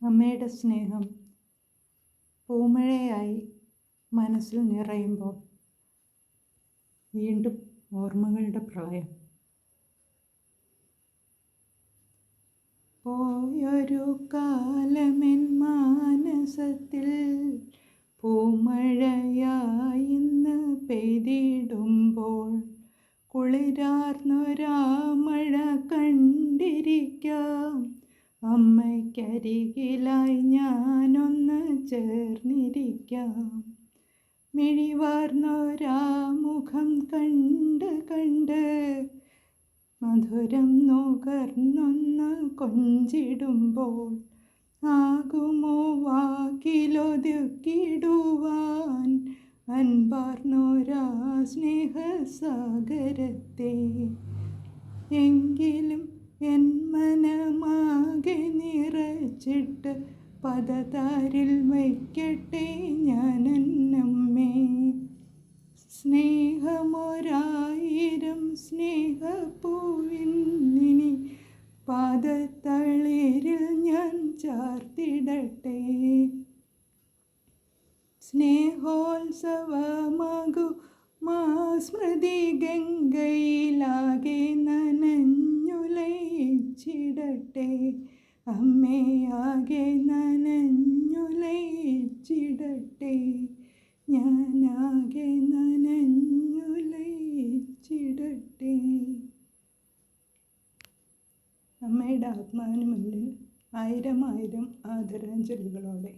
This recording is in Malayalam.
അമ്മയുടെ സ്നേഹം പൂമഴയായി മനസ്സിൽ നിറയുമ്പോൾ വീണ്ടും ഓർമ്മകളുടെ പ്രളയം. പോയൊരു കാലമെൻ മാനസത്തിൽ പൂമഴയായി ഇന്ന് പെയ്തിടുമ്പോൾ കുളിരാർന്നൊരാ മഴ കണ്ടിരിക്കാം. അമ്മയ്ക്കരികിലായി ഞാനൊന്ന് ചേർന്നിരിക്കാം. മിഴിവാർന്നൊരാ മുഖം കണ്ട് കണ്ട് മധുരം നുകർന്നൊന്ന് കൊഞ്ചിടുമ്പോൾ ആകുമോ വാക്കിലൊതുക്കിടുവാൻ അൻപാർന്നൊരാ സ്നേഹസാഗരത്തെ. എങ്കിലും എൻ മനമാകെ നിറച്ചിട്ട് പദതാരിൽ വയ്ക്കട്ടെ ഞാൻ എന്നമ്മേ. സ്നേഹമൊരായിരം സ്നേഹപ്പൂവിന്നിനി പാദത്തളിരിൽ ഞാൻ ചാർത്തിടട്ടെ. സ്നേഹോത്സവമാകു മാ സ്മൃതി ഗംഗയിലാകെ നനഞ്ഞുലയിച്ചിടട്ടെ. അമ്മയാകെ നനഞ്ഞുലയിച്ചിടട്ടെ. ഞാനാകെ നനഞ്ഞുലയിച്ചിടട്ടെ. അമ്മയുടെ ആത്മാവിന് മുന്നിൽ 1000 ആദരാഞ്ജലികളോടെ.